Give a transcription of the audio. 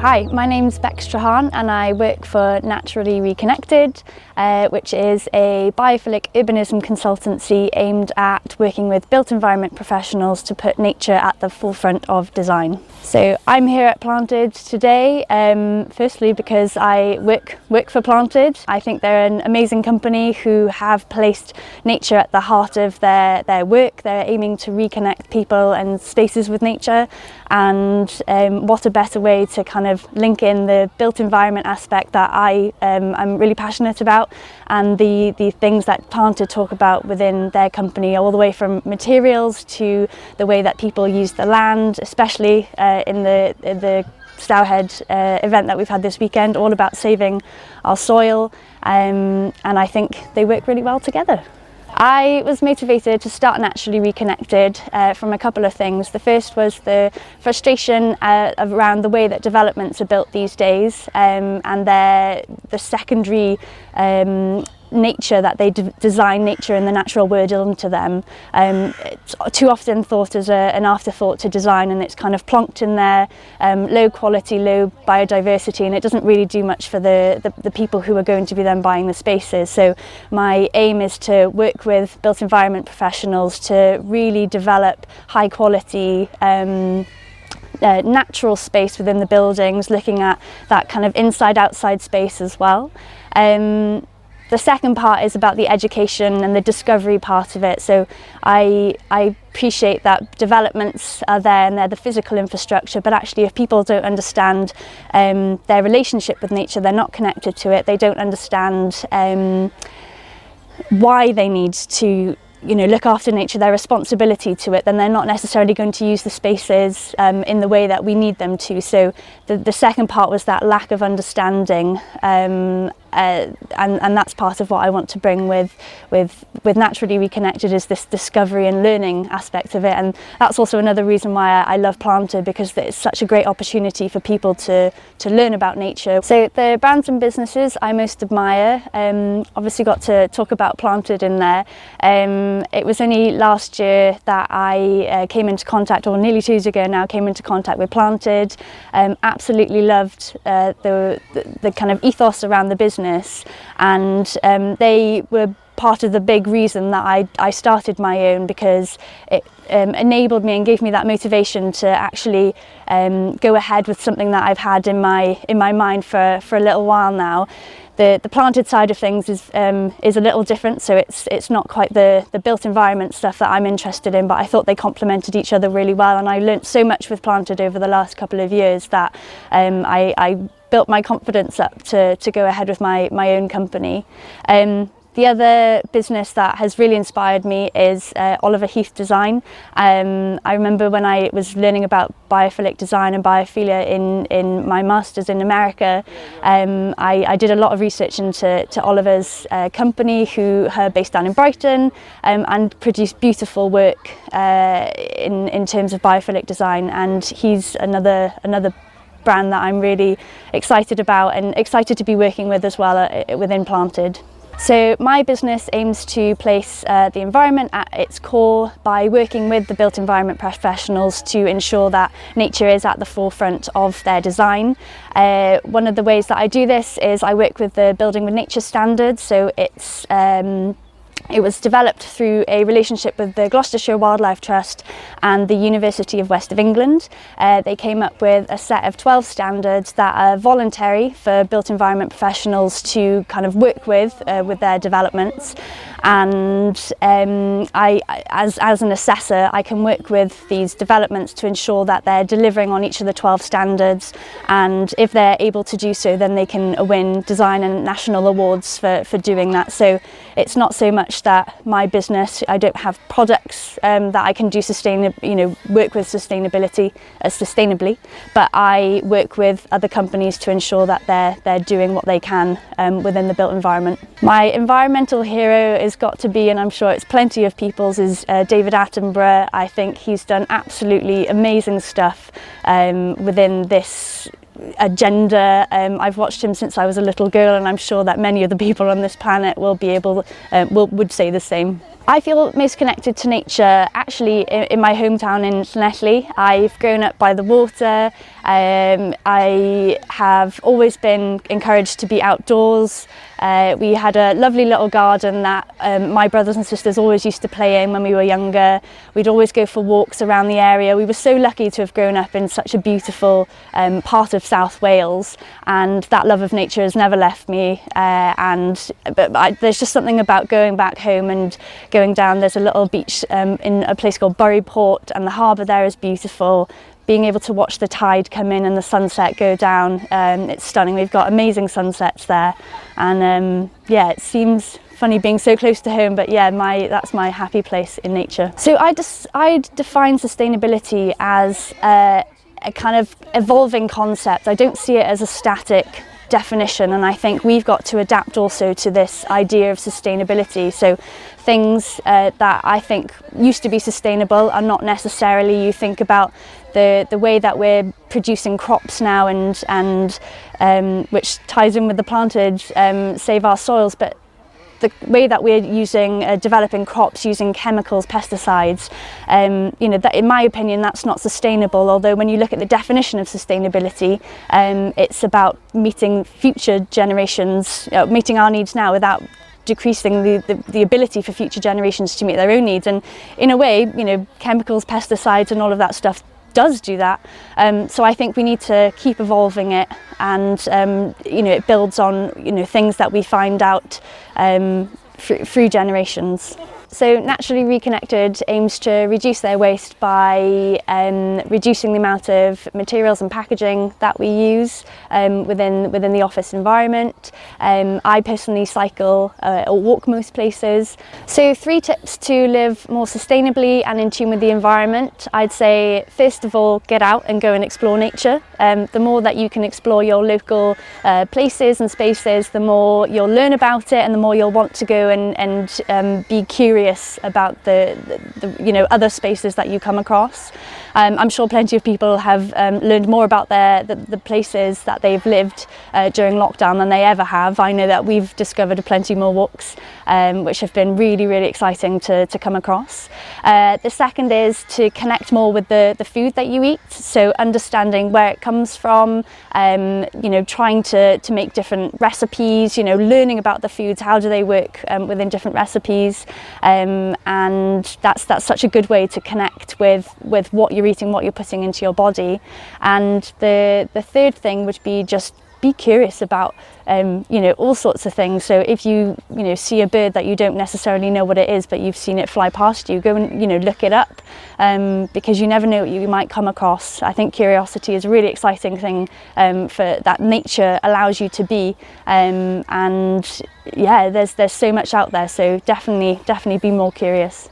Hi, my name's Beck Strahan and I work for Naturally Reconnected, which is a biophilic urbanism consultancy aimed at working with built environment professionals to put nature at the forefront of design. So I'm here at Planted today, firstly because I work for Planted. I think they're an amazing company who have placed nature at the heart of their work. They're aiming to reconnect people and spaces with nature, and what a better way to kind of link in the built environment aspect that I'm really passionate about, and the things that Planted talk about within their company, all the way from materials to the way that people use the land, especially in the Stowhead event that we've had this weekend, all about saving our soil, and I think they work really well together. I was motivated to start Naturally Reconnected from a couple of things. The first was the frustration around the way that developments are built these days, and the secondary nature that they design nature and the natural world into them. It's too often thought as an afterthought to design, and it's kind of plonked in there, low quality, low biodiversity, and it doesn't really do much for the people who are going to be then buying the spaces. So my aim is to work with built environment professionals to really develop high quality natural space within the buildings, looking at that kind of inside-outside space as well. The second part is about the education and the discovery part of it. So I appreciate that developments are there and they're the physical infrastructure, but actually if people don't understand their relationship with nature, they're not connected to it, they don't understand why they need to look after nature, their responsibility to it, then they're not necessarily going to use the spaces in the way that we need them to. So the second part was that lack of understanding, and that's part of what I want to bring with Naturally Reconnected, is this discovery and learning aspect of it. And that's also another reason why I love Planted, because it's such a great opportunity for people to learn about nature. So the brands and businesses I most admire, obviously got to talk about Planted in there. It was only last year that I came into contact, or nearly 2 years ago now, came into contact with Planted. Absolutely loved the kind of ethos around the business, and they were part of the big reason that I started my own, because it enabled me and gave me that motivation to actually go ahead with something that I've had in my mind for a little while now. The Planted side of things is a little different, so it's not quite the built environment stuff that I'm interested in, but I thought they complemented each other really well, and I learnt so much with Planted over the last couple of years that I built my confidence up to go ahead with my own company. The other business that has really inspired me is Oliver Heath Design. I remember when I was learning about biophilic design and biophilia in my master's in America, I did a lot of research into Oliver's company, who are based down in Brighton, and produce beautiful work in terms of biophilic design. And he's another brand that I'm really excited about and excited to be working with as well within Planted. So my business aims to place the environment at its core by working with the built environment professionals to ensure that nature is at the forefront of their design. One of the ways that I do this is I work with the Building with Nature standards. So it was developed through a relationship with the Gloucestershire Wildlife Trust and the University of West of England. They came up with a set of 12 standards that are voluntary for built environment professionals to kind of work with their developments. And as an assessor, I can work with these developments to ensure that they're delivering on each of the 12 standards, and if they're able to do so, then they can win design and national awards for doing that. So it's not so much that my business, I don't have products that I can do work with sustainably, but I work with other companies to ensure that they're doing what they can within the built environment. My environmental hero has got to be, and I'm sure it's plenty of people's, is David Attenborough. I think he's done absolutely amazing stuff within this agenda. I've watched him since I was a little girl, and I'm sure that many of the people on this planet would say the same. I feel most connected to nature actually in my hometown in Llanelli. I've grown up by the water. I have always been encouraged to be outdoors. We had a lovely little garden that my brothers and sisters always used to play in when we were younger. We'd always go for walks around the area. We were so lucky to have grown up in such a beautiful part of South Wales, and that love of nature has never left me. There's just something about going back home and going down. There's a little beach in a place called Port, and the harbour there is beautiful. Being able to watch the tide come in and the sunset go down, it's stunning. We've got amazing sunsets there, and yeah, it seems funny being so close to home, but yeah, that's my happy place in nature. So I'd define sustainability as a kind of evolving concept. I don't see it as a static definition, and I think we've got to adapt also to this idea of sustainability. So things that I think used to be sustainable are not necessarily. You think about the way that we're producing crops now, and which ties in with the plantage, save our soils, but the way that we're using developing crops using chemicals, pesticides, that in my opinion that's not sustainable. Although when you look at the definition of sustainability, it's about meeting future generations, meeting our needs now without decreasing the ability for future generations to meet their own needs. And in a way, chemicals, pesticides and all of that stuff does do that. So I think we need to keep evolving it, and it builds on things that we find out through generations. So Naturally Reconnected aims to reduce their waste by reducing the amount of materials and packaging that we use within the office environment. I personally cycle or walk most places. So 3 tips to live more sustainably and in tune with the environment. I'd say first of all, get out and go and explore nature. The more that you can explore your local places and spaces, the more you'll learn about it, and the more you'll want to go and be curious about the other spaces that you come across. I'm sure plenty of people have learned more about the places that they've lived during lockdown than they ever have. I know that we've discovered plenty more walks, which have been really, really exciting to come across. The second is to connect more with the food that you eat, so understanding where it comes from, trying to make different recipes, learning about the foods, how do they work within different recipes, and that's such a good way to connect with what you're eating, what you're putting into your body. And the third thing would be just be curious about all sorts of things. So if you see a bird that you don't necessarily know what it is, but you've seen it fly past you, go and look it up, because you never know what you might come across. I think curiosity is a really exciting thing for that nature allows you to be, and yeah, there's so much out there, so definitely be more curious.